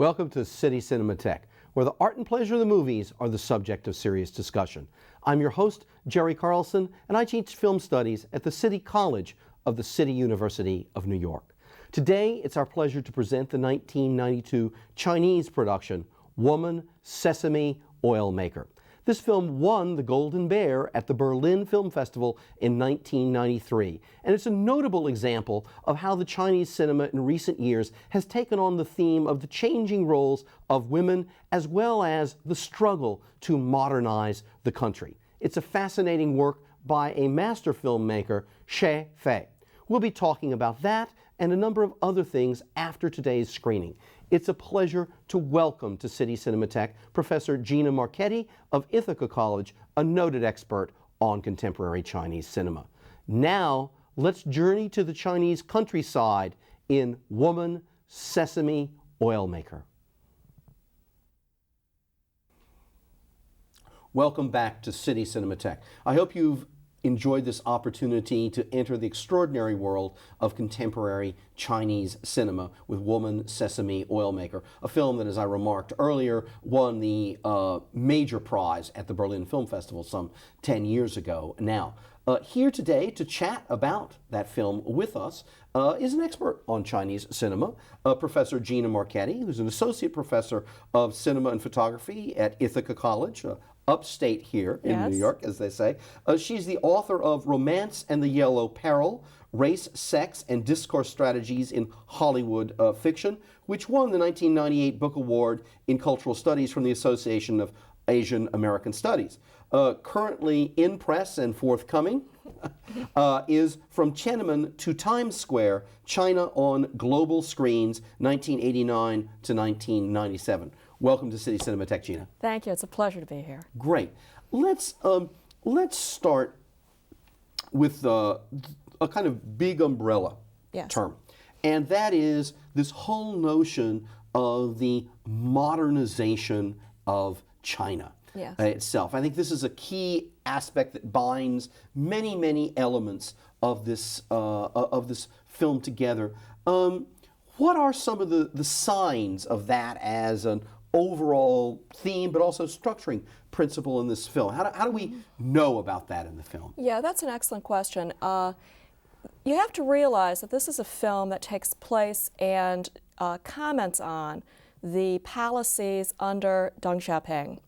Welcome to City Cinematheque, where the art and pleasure of the movies are the subject of serious discussion. I'm your host, Jerry Carlson, and I teach film studies at the City College of the City University of New York. Today, it's our pleasure to present the 1992 Chinese production, Woman, Sesame Oil Maker. This film won the Golden Bear at the Berlin Film Festival in 1993, and it's a notable example of how the Chinese cinema in recent years has taken on the theme of the changing roles of women as well as the struggle to modernize the country. It's a fascinating work by a master filmmaker, Xie Fei. We'll be talking about that and a number of other things after today's screening. It's a pleasure to welcome to City Cinematheque Professor Gina Marchetti of Ithaca College, a noted expert on contemporary Chinese cinema. Now, let's journey to the Chinese countryside in Woman, Sesame Oil Maker. Welcome back to City Cinematheque. I hope you've enjoyed this opportunity to enter the extraordinary world of contemporary Chinese cinema with Woman, Sesame Oil Maker, a film that, as I remarked earlier, won the major prize at the Berlin Film Festival some 10 years ago now. Here today to chat about that film with us is an expert on Chinese cinema, Professor Gina Marchetti, who's an associate professor of cinema and photography at Ithaca College, upstate here in New York, as they say. She's the author of Romance and the Yellow Peril, Race, Sex, and Discourse Strategies in Hollywood Fiction, which won the 1998 Book Award in Cultural Studies from the Association of Asian American Studies. Currently in press and forthcoming is From Tiananmen to Times Square, China on Global Screens, 1989 to 1997. Welcome to City Cinematheque, Gina. Thank you. It's a pleasure to be here. Great. Let's start with a kind of big umbrella term, and that is this whole notion of the modernization of China itself. I think this is a key aspect that binds many, many elements of this film together. What are some of the signs of that as an overall theme, but also structuring principle in this film? How do we know about that in the film? Yeah, that's an excellent question. You have to realize that this is a film that takes place and comments on the policies under Deng Xiaoping.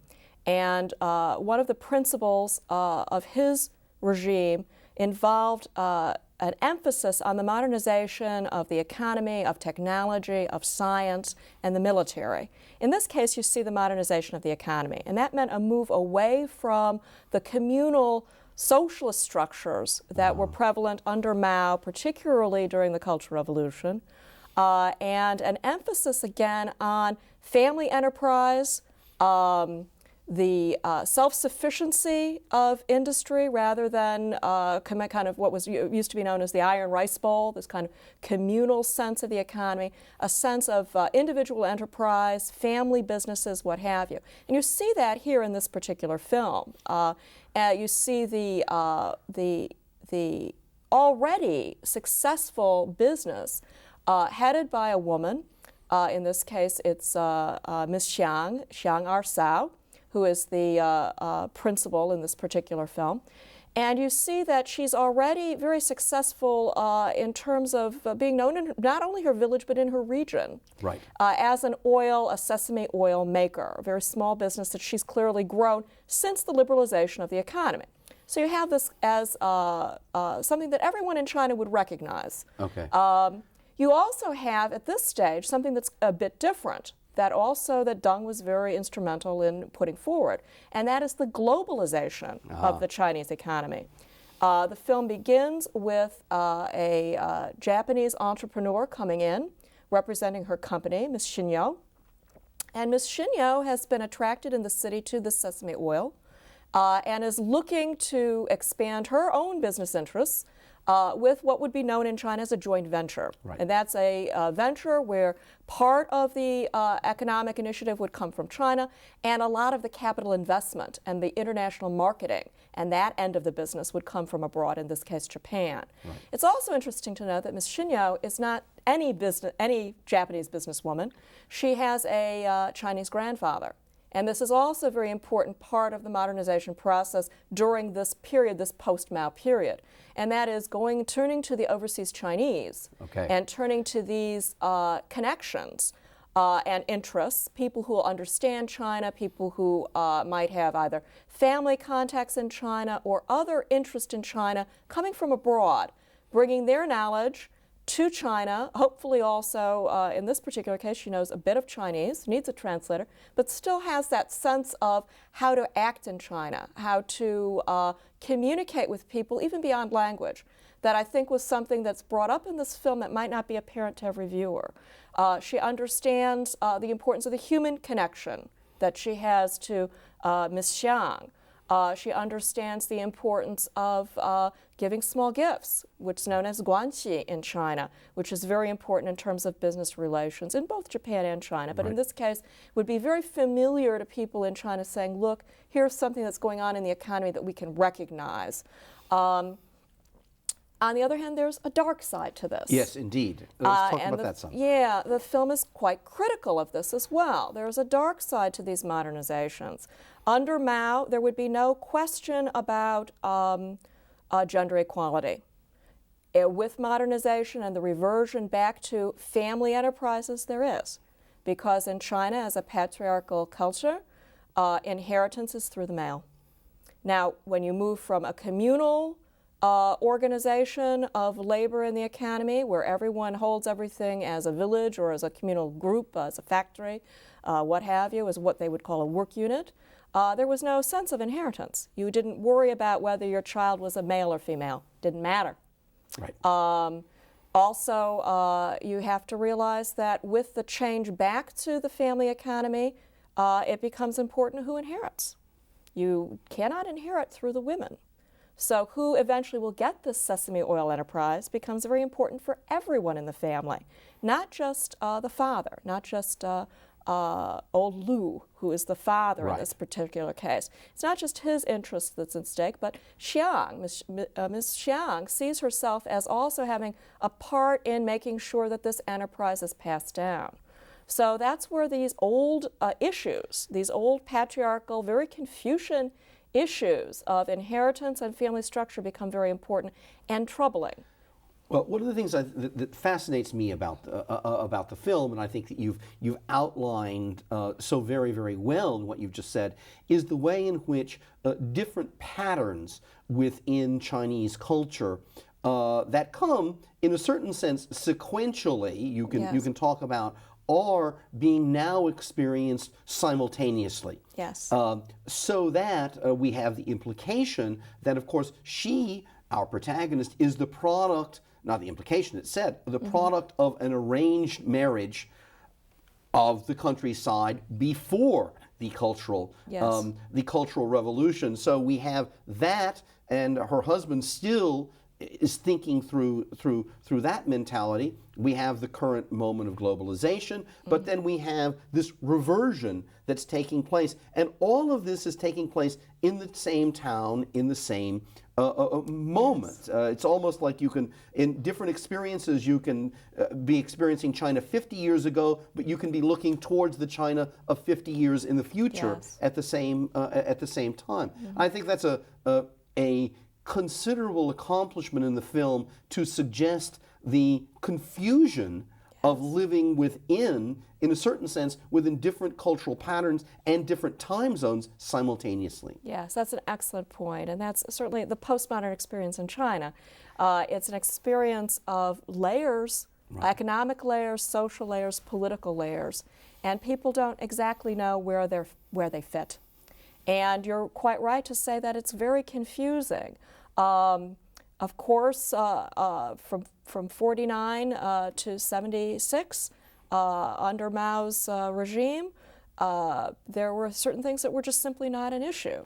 And one of the principles of his regime involved an emphasis on the modernization of the economy, of technology, of science, and the military. In this case, you see the modernization of the economy, and that meant a move away from the communal socialist structures that were prevalent under Mao, particularly during the Cultural Revolution, and an emphasis again on family enterprise, the self-sufficiency of industry rather than kind of what was used to be known as the iron rice bowl, this kind of communal sense of the economy, a sense of individual enterprise, family businesses, what have you. And you see that here in this particular film. You see the already successful business headed by a woman. In this case, it's Miss Xiang Arsao, who is the principal in this particular film. And you see that she's already very successful in terms of being known in not only her village, but in her region. Right. As a sesame oil maker, a very small business that she's clearly grown since the liberalization of the economy. So you have this as something that everyone in China would recognize. Okay. You also have, at this stage, something that's a bit different, that Deng was very instrumental in putting forward, and that is the globalization of the Chinese economy. The film begins with a Japanese entrepreneur coming in, representing her company, Miss Xinyo. And Miss Xinyo has been attracted in the city to the sesame oil and is looking to expand her own business interests with what would be known in China as a joint venture. Right. And that's a venture where part of the economic initiative would come from China, and a lot of the capital investment and the international marketing and that end of the business would come from abroad, in this case Japan. Right. It's also interesting to note that Ms. Xinyo is not any Japanese businesswoman. She has a Chinese grandfather. And this is also a very important part of the modernization process during this period, this post-Mao period. And that is turning to the overseas Chinese and turning to these connections and interests, people who will understand China, people who might have either family contacts in China or other interest in China coming from abroad, bringing their knowledge to China. Hopefully also, in this particular case, she knows a bit of Chinese, needs a translator, but still has that sense of how to act in China, how to communicate with people, even beyond language, that I think was something that's brought up in this film that might not be apparent to every viewer. She understands the importance of the human connection that she has to Ms. Xiang. She understands the importance of giving small gifts, which is known as guanxi in China, which is very important in terms of business relations in both Japan and China. But in this case, would be very familiar to people in China, saying, look, here's something that's going on in the economy that we can recognize. On the other hand, there's a dark side to this. Yes, indeed. Let's talk about that some. Yeah, the film is quite critical of this as well. There's a dark side to these modernizations. Under Mao, there would be no question about gender equality. With modernization and the reversion back to family enterprises, there is. Because in China, as a patriarchal culture, inheritance is through the male. Now, when you move from a communal organization of labor in the economy, where everyone holds everything as a village or as a communal group, as a factory, what have you, as what they would call a work unit, there was no sense of inheritance. You didn't worry about whether your child was a male or female. Didn't matter. Right. Also, you have to realize that with the change back to the family economy, it becomes important who inherits. You cannot inherit through the women. So who eventually will get this Sesame Oil enterprise becomes very important for everyone in the family, not just the father, not just old Lu, who is the father in this particular case. It's not just his interest that's at stake, but Xiang, Ms. Xiang sees herself as also having a part in making sure that this enterprise is passed down. So that's where these old issues, these old patriarchal, very Confucian issues of inheritance and family structure become very important and troubling. Well, one of the things that fascinates me about the film, and I think that you've outlined so very, very well in what you've just said, is the way in which different patterns within Chinese culture that come, in a certain sense, sequentially, you can talk about, are being now experienced simultaneously. Yes. So that we have the implication that, of course, she, our protagonist, is the product, not the implication, it said, the product of an arranged marriage of the countryside before the cultural, the Cultural Revolution. So we have that, and her husband still is thinking through that mentality. We have the current moment of globalization, but then we have this reversion that's taking place, and all of this is taking place in the same town, in the same moment. Yes. It's almost like you can, in different experiences, you can be experiencing China 50 years ago, but you can be looking towards the China of 50 years in the future at the same time. I think that's a considerable accomplishment in the film to suggest the confusion of living within, in a certain sense, within different cultural patterns and different time zones simultaneously. Yes, that's an excellent point, and that's certainly the postmodern experience in China. It's an experience of layers, economic layers, social layers, political layers, and people don't exactly know where they fit. And you're quite right to say that it's very confusing. Of course, from 49 to 76, under Mao's regime, there were certain things that were just simply not an issue.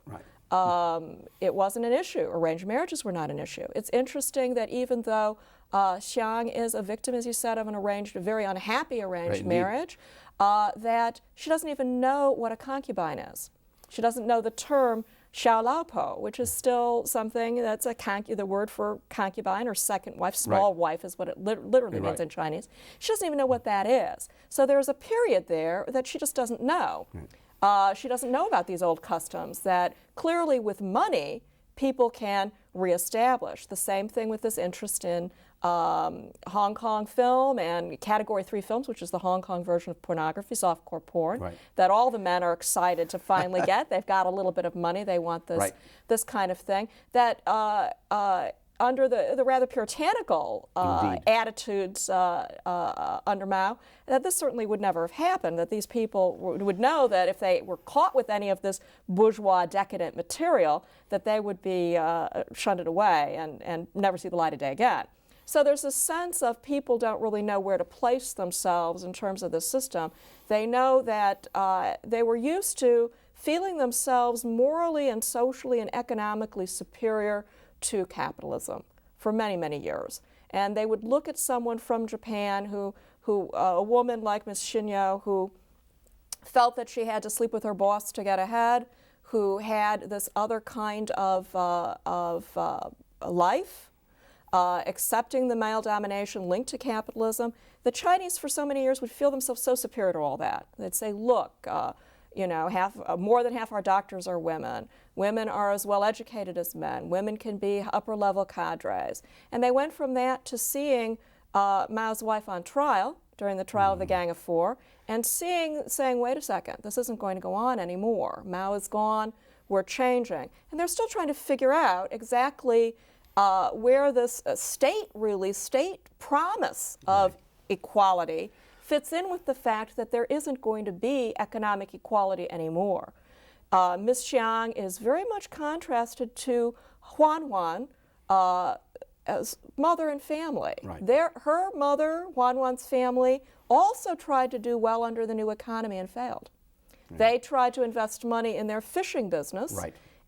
it wasn't an issue. Arranged marriages were not an issue. It's interesting that even though Xiang is a victim, as you said, of a very unhappy arranged marriage, that she doesn't even know what a concubine is. She doesn't know the term xiao lao po, which is still something that's the word for concubine or second wife. Small wife is what it literally means in Chinese. She doesn't even know what that is. So there's a period there that she just doesn't know. She doesn't know about these old customs that clearly with money people can reestablish. The same thing with this interest in Hong Kong film and Category 3 films, which is the Hong Kong version of pornography, softcore porn, that all the men are excited to finally get. They've got a little bit of money. They want this, this kind of thing. That under the rather puritanical attitudes under Mao, that this certainly would never have happened, that these people would know that if they were caught with any of this bourgeois decadent material, that they would be shunted away and never see the light of day again. So there's a sense of people don't really know where to place themselves in terms of the system. They know that they were used to feeling themselves morally and socially and economically superior to capitalism for many, many years. And they would look at someone from Japan a woman like Miss Shinyo, who felt that she had to sleep with her boss to get ahead, who had this other kind of life, accepting the male domination linked to capitalism. The Chinese for so many years would feel themselves so superior to all that. They'd say, look, you know, more than half our doctors are women. Women are as well educated as men. Women can be upper level cadres. And they went from that to seeing Mao's wife on trial during the trial of the Gang of Four and saying, wait a second, this isn't going to go on anymore. Mao is gone, we're changing. And they're still trying to figure out exactly where this state promise of equality fits in with the fact that there isn't going to be economic equality anymore. Ms. Xiang is very much contrasted to Huan as mother and family. Her mother, Huan's family, also tried to do well under the new economy and failed. They tried to invest money in their fishing business,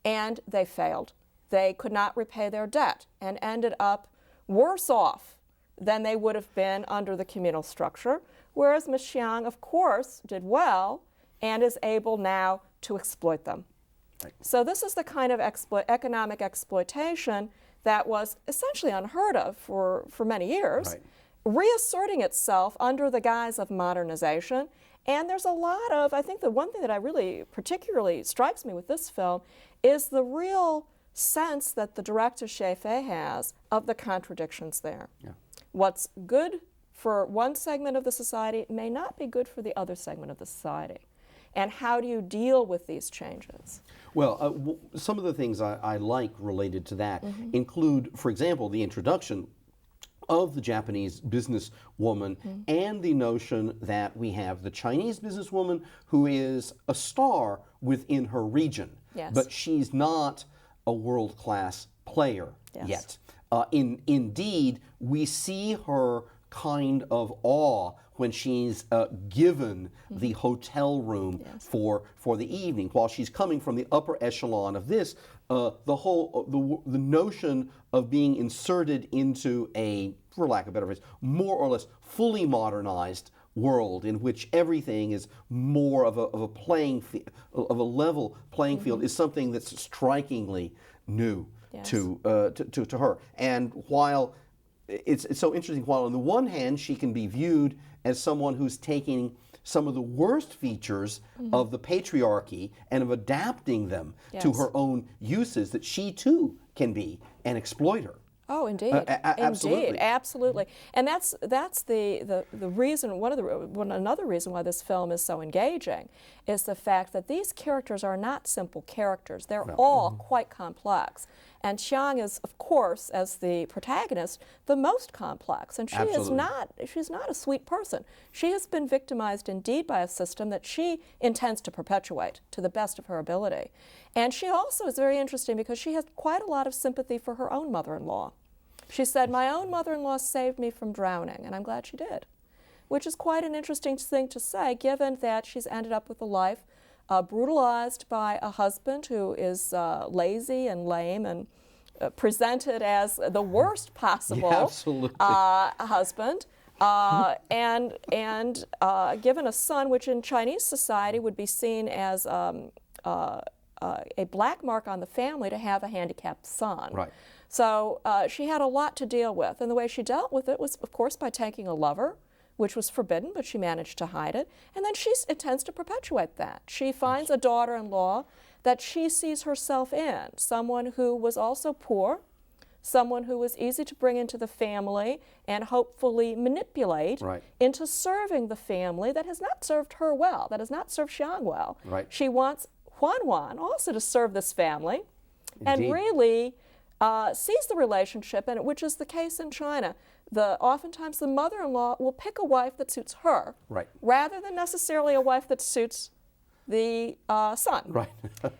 and they failed. They could not repay their debt and ended up worse off than they would have been under the communal structure, whereas Ms. Xiang, of course, did well and is able now to exploit them. So this is the kind of economic exploitation that was essentially unheard of for many years, reasserting itself under the guise of modernization. And there's a lot of, I think the one thing that I really particularly strikes me with this film is the real sense that the director Xie Fei has of the contradictions there. What's good for one segment of the society may not be good for the other segment of the society. And how do you deal with these changes? Well, some of the things I like related to that include, for example, the introduction of the Japanese businesswoman and the notion that we have the Chinese businesswoman who is a star within her region, but she's not a world-class player yet. Indeed, we see her kind of awe when she's given the hotel room for the evening. While she's coming from the upper echelon of this, the notion of being inserted into a, for lack of a better phrase, more or less fully modernized world in which everything is more of a playing of a level playing field is something that's strikingly new to her. And while it's so interesting, while on the one hand she can be viewed as someone who's taking some of the worst features of the patriarchy and of adapting them to her own uses, that she too can be an exploiter. Oh, indeed. Absolutely. Indeed, absolutely. And that's the reason, another reason why this film is so engaging is the fact that these characters are not simple characters. They're all quite complex. And Xiang is, of course, as the protagonist, the most complex. And she's not a sweet person. She has been victimized indeed by a system that she intends to perpetuate to the best of her ability. And she also is very interesting because she has quite a lot of sympathy for her own mother-in-law. She said, my own mother-in-law saved me from drowning, and I'm glad she did, which is quite an interesting thing to say, given that she's ended up with a life brutalized by a husband who is lazy and lame and presented as the worst possible absolutely. Husband, and given a son, which in Chinese society would be seen as a black mark on the family to have a handicapped son. Right. So she had a lot to deal with, and the way she dealt with it was, of course, by taking a lover, which was forbidden, but she managed to hide it, and then she intends to perpetuate that. She finds a daughter-in-law that she sees herself in, someone who was also poor, someone who was easy to bring into the family and hopefully manipulate Right. into serving the family that has not served her well, that has not served Xiang well. Right. She wants Huan also to serve this family. Indeed. And really sees the relationship, and which is the case in China. Oftentimes the mother-in-law will pick a wife that suits her, Right. rather than necessarily a wife that suits the son. Right.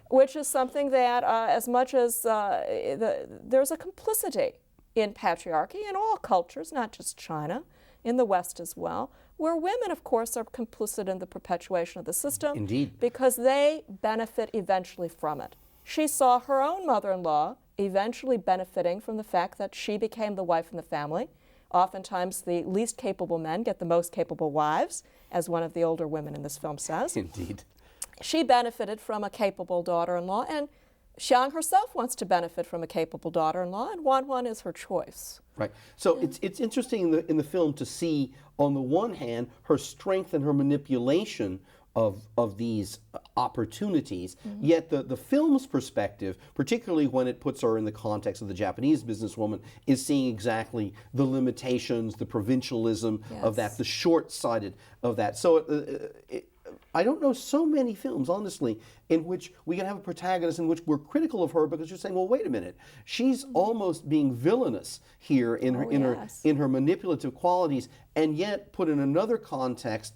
Which is something that, as much as there's a complicity in patriarchy in all cultures, not just China, in the West as well, where women, of course, are complicit in the perpetuation of the system. Indeed. Because they benefit eventually from it. She saw her own mother-in-law eventually benefiting from the fact that she became the wife in the family. Oftentimes, the least capable men get the most capable wives, as one of the older women in this film says. Indeed. She benefited from a capable daughter-in-law, and Xiang herself wants to benefit from a capable daughter-in-law, and Huan is her choice. Right. So it's interesting in the film to see, on the one hand, her strength and her manipulation of these opportunities, yet the film's perspective, particularly when it puts her in the context of the Japanese businesswoman, is seeing exactly the limitations, the provincialism of that, the short-sighted of that. So I don't know so many films, honestly, in which we can have a protagonist in which we're critical of her because you're saying, well, wait a minute, she's almost being villainous here in her manipulative qualities, and yet put in another context,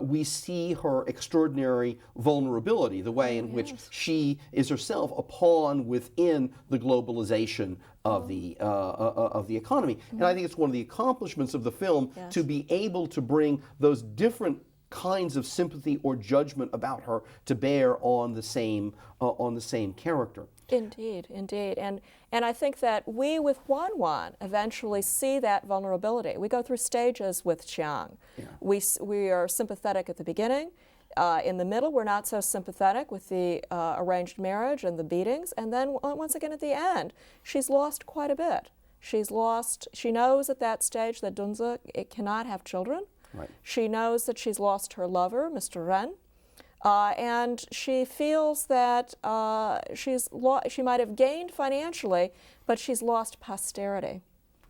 we see her extraordinary vulnerability, the way in which she is herself a pawn within the globalization of the economy. And I think it's one of the accomplishments of the film to be able to bring those different kinds of sympathy or judgment about her to bear on the same character. Indeed, indeed. And I think that we with Huan eventually see that vulnerability. We go through stages with Xiang. Yeah. We are sympathetic at the beginning. In the middle, we're not so sympathetic with the arranged marriage and the beatings. And then once again at the end, she's lost quite a bit. She knows at that stage that Dunzi cannot have children. Right. She knows that she's lost her lover, Mr. Ren. And she feels that she might have gained financially, but she's lost posterity.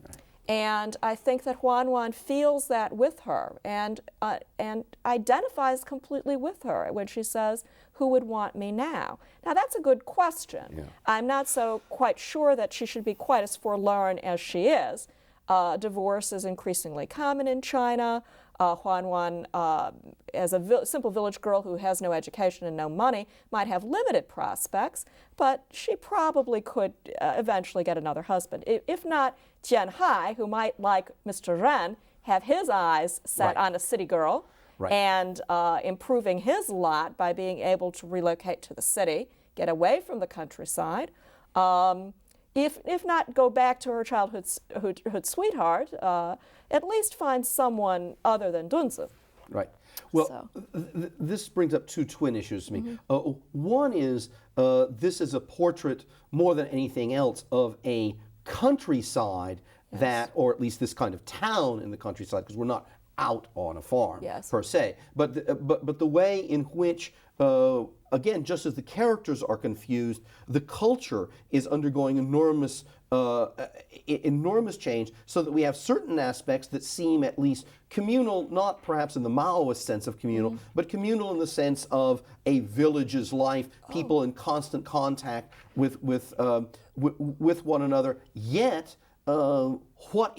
Right. And I think that Huan feels that with her and identifies completely with her when she says, "Who would want me now?" Now that's a good question. Yeah. I'm not so quite sure that she should be quite as forlorn as she is. Divorce is increasingly common in China. Huan, as a simple village girl who has no education and no money, might have limited prospects, but she probably could eventually get another husband. If not, Jian Hai, who might, like Mr. Ren, have his eyes set on a city girl and improving his lot by being able to relocate to the city, get away from the countryside. If not go back to her childhood sweetheart, at least find someone other than Dunzi. Right. Well, this brings up two twin issues to me. One is this is a portrait, more than anything else, of a countryside that, or at least this kind of town in the countryside, because we're not out on a farm per se, but the way in which, again, just as the characters are confused, the culture is undergoing enormous change, so that we have certain aspects that seem at least communal, not perhaps in the Maoist sense of communal, but communal in the sense of a village's life, people in constant contact with one another. Yet, what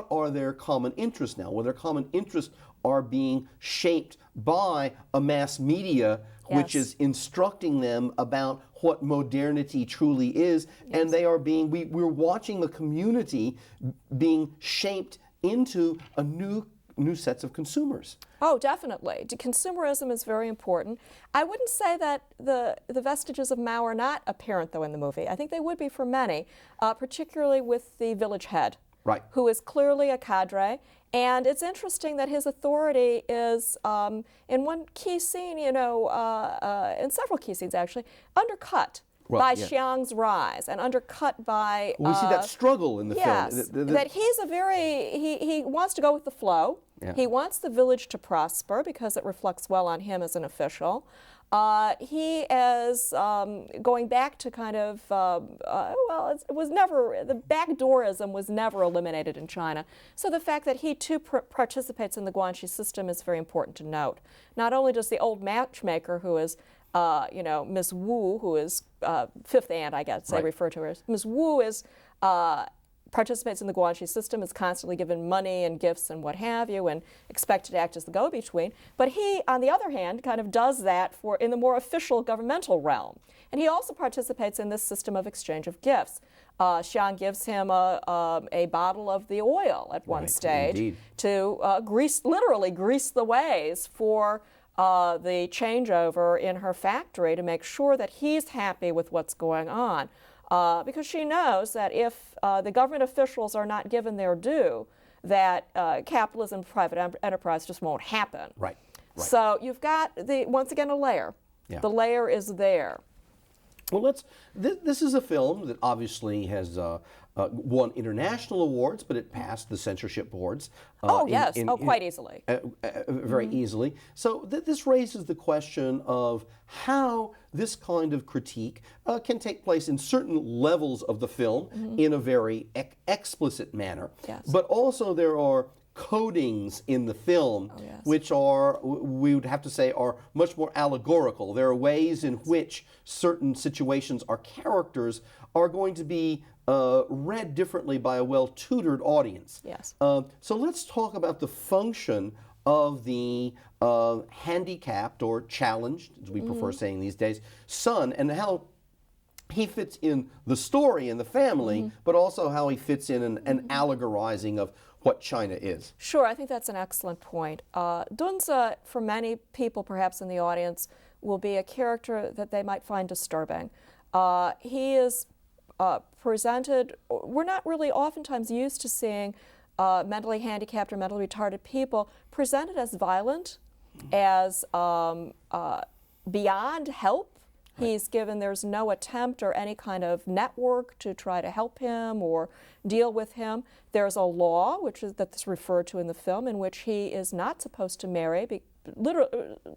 are their common interests now? Well, their common interests are being shaped by a mass media which is instructing them about what modernity truly is, and they are we're watching the community being shaped into a new new sets of consumers. Oh, definitely. Consumerism is very important. I wouldn't say that the vestiges of Mao are not apparent, though, in the movie. I think they would be for many, particularly with the village head, Right. who is clearly a cadre. And it's interesting that his authority is, in one key scene, in several key scenes actually, undercut by Xiang's rise and undercut by... we see that struggle in the yes, film. That he's a very, he wants to go with the flow. Yeah. He wants the village to prosper because it reflects well on him as an official. He is going back to kind of, it was never, the backdoorism was never eliminated in China. So the fact that he too participates in the Guanxi system is very important to note. Not only does the old matchmaker, who is Miss Wu, who is fifth aunt, I guess they refer to her as. Miss Wu is participates in the Guanxi system, is constantly given money and gifts and what have you, and expected to act as the go-between. But he, on the other hand, kind of does that in the more official governmental realm. And he also participates in this system of exchange of gifts. Xiang gives him a bottle of the oil at one stage to literally grease the ways for the changeover in her factory to make sure that he's happy with what's going on. Because she knows that if the government officials are not given their due, that capitalism and private enterprise just won't happen. Right. So you've got, once again, a layer. Yeah. The layer is there. Well, this is a film that obviously has won international awards, but it passed the censorship boards. Quite easily. Very easily. So this raises the question of how this kind of critique can take place in certain levels of the film in a very explicit manner. Yes. But also there are codings in the film which are, we would have to say, are much more allegorical. There are ways in which certain situations or characters are going to be read differently by a well-tutored audience. Yes. So let's talk about the function of the handicapped or challenged, as we prefer saying these days, son, and how he fits in the story and the family, but also how he fits in an allegorizing of what China is. Sure, I think that's an excellent point. Dunze, for many people perhaps in the audience, will be a character that they might find disturbing. He is presented, we're not really oftentimes used to seeing mentally handicapped or mentally retarded people presented as violent, as beyond help. He's given, there's no attempt or any kind of network to try to help him or deal with him. There's a law, that's referred to in the film, in which he is not supposed to marry,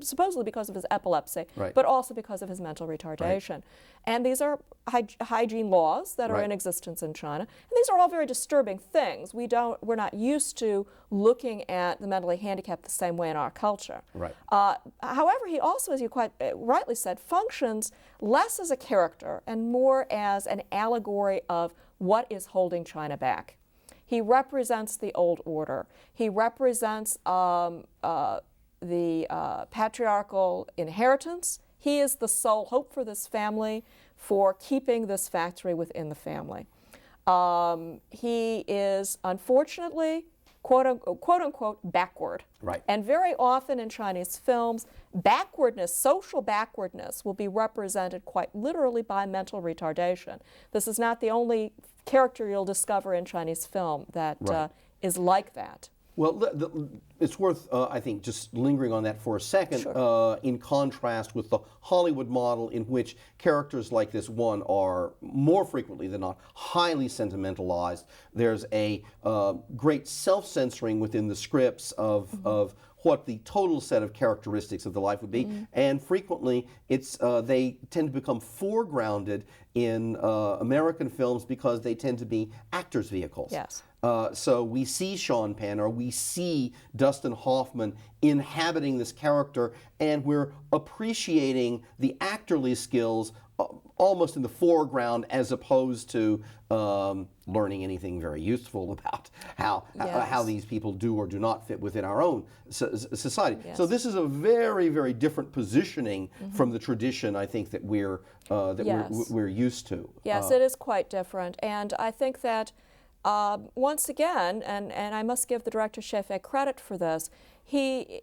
supposedly because of his epilepsy, but also because of his mental retardation. And these are hygiene laws that are in existence in China. And these are all very disturbing things. We're not used to looking at the mentally handicapped the same way in our culture. However, he also, as you quite rightly said, functions less as a character and more as an allegory of what is holding China back. He represents the old order. He represents the patriarchal inheritance. He is the sole hope for this family for keeping this factory within the family. He is, unfortunately, quote unquote, backward. And very often in Chinese films, backwardness, social backwardness, will be represented quite literally by mental retardation. This is not the only character you'll discover in Chinese film that is like that. Well, it's worth, I think, just lingering on that for a second, in contrast with the Hollywood model in which characters like this one are more frequently than not highly sentimentalized. There's a great self-censoring within the scripts of what the total set of characteristics of the life would be, and frequently they tend to become foregrounded in American films because they tend to be actors' vehicles. So we see Sean Penn or we see Dustin Hoffman inhabiting this character, and we're appreciating the actorly skills almost in the foreground as opposed to learning anything very useful about how these people do or do not fit within our own society. So this is a very, very different positioning from the tradition, I think, that we're used to. Yes, it is quite different, and I think that once again, and I must give the director Xie Fei credit for this, he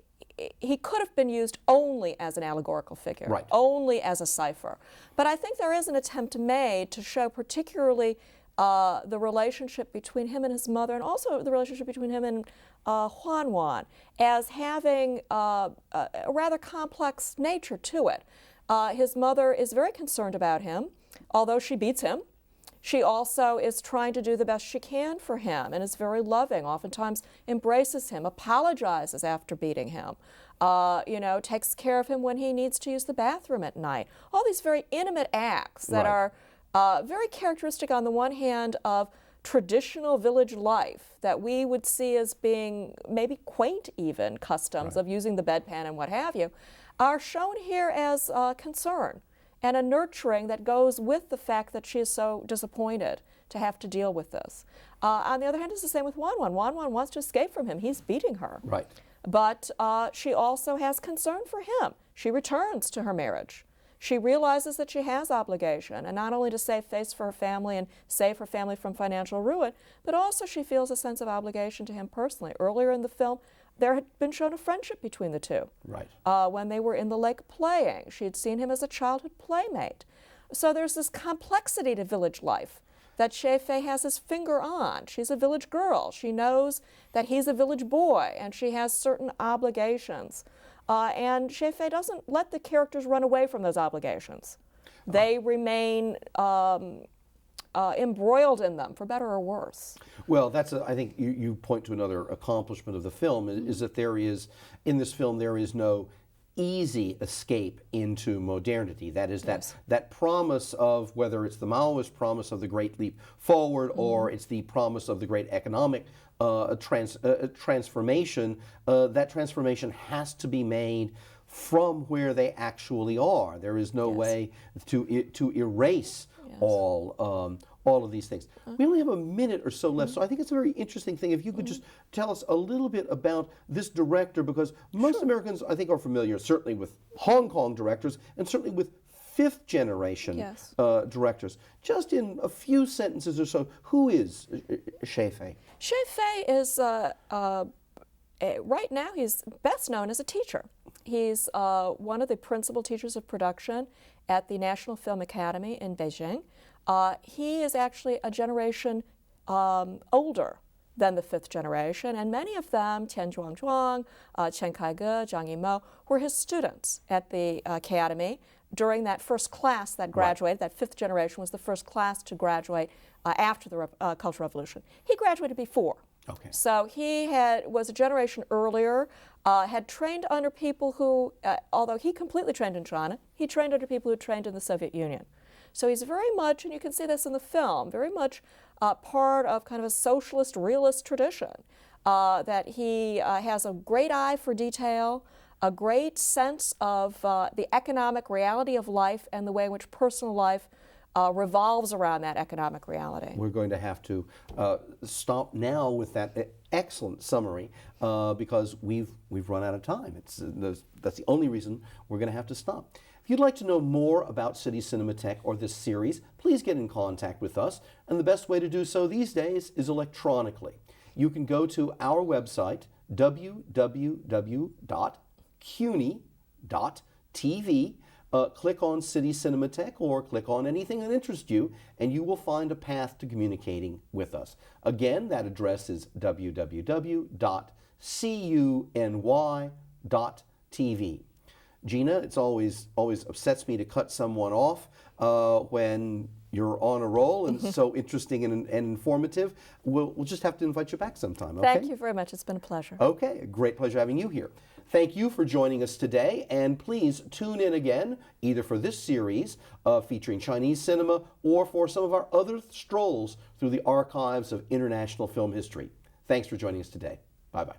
could have been used only as an allegorical figure, right, only as a cipher. But I think there is an attempt made to show particularly the relationship between him and his mother, and also the relationship between him and Huan as having a rather complex nature to it. His mother is very concerned about him, although she beats him. She also is trying to do the best she can for him and is very loving, oftentimes embraces him, apologizes after beating him, you know, takes care of him when he needs to use the bathroom at night. All these very intimate acts that right, are very characteristic on the one hand of traditional village life that we would see as being maybe quaint even customs right, of using the bedpan and what have you, are shown here as concern and a nurturing that goes with the fact that she is so disappointed to have to deal with this. On the other hand, it's the same with Wan. Wan wants to escape from him. He's beating her. right. But she also has concern for him. She returns to her marriage. She realizes that she has obligation, and not only to save face for her family and save her family from financial ruin, but also she feels a sense of obligation to him personally. Earlier in the film, there had been shown a friendship between the two. Right. When they were in the lake playing. She had seen him as a childhood playmate. So there's this complexity to village life that Xie Fei has his finger on. She's a village girl. She knows that he's a village boy, and she has certain obligations. And Xie Fei doesn't let the characters run away from those obligations. They remain embroiled in them, for better or worse. Well, that's I think you point to another accomplishment of the film, is that there is, in this film, there is no easy escape into modernity. That is, Yes. that promise of, whether it's the Maoist promise of the great leap forward, or it's the promise of the great economic transformation, that transformation has to be made from where they actually are. There is no Yes. way to erase all of these things. We only have a minute or so left, so I think it's a very interesting thing. If you could just tell us a little bit about this director, because most Americans, I think, are familiar certainly with Hong Kong directors and certainly with fifth generation Yes. directors. Just in a few sentences or so, who is Xie Fei? Xie Fei is, right now, he's best known as a teacher. He's one of the principal teachers of production at the National Film Academy in Beijing. He is actually a generation older than the fifth generation, and many of them, Tian Zhuangzhuang, Chen Kaige, Zhang Yimou, were his students at the academy during that first class that graduated. That fifth generation was the first class to graduate after the Cultural Revolution. He graduated before. Okay. So he was a generation earlier, had trained under people who, although he completely trained in China, he trained under people who trained in the Soviet Union. So he's very much, and you can see this in the film, very much part of kind of a socialist, realist tradition, that he has a great eye for detail, a great sense of the economic reality of life and the way in which personal life revolves around that economic reality. We're going to have to stop now with that excellent summary because we've run out of time. That's the only reason we're going to have to stop. If you'd like to know more about City Cinematheque or this series, please get in contact with us. And the best way to do so these days is electronically. You can go to our website, www.cuny.tv. Click on City Cinematheque or click on anything that interests you, and you will find a path to communicating with us. Again, that address is www.cuny.tv. Gina, it's always upsets me to cut someone off when you're on a roll and it's so interesting and informative. We'll just have to invite you back sometime, okay? Thank you very much. It's been a pleasure. Okay, a great pleasure having you here. Thank you for joining us today, and please tune in again, either for this series featuring Chinese cinema or for some of our other strolls through the archives of international film history. Thanks for joining us today. Bye-bye.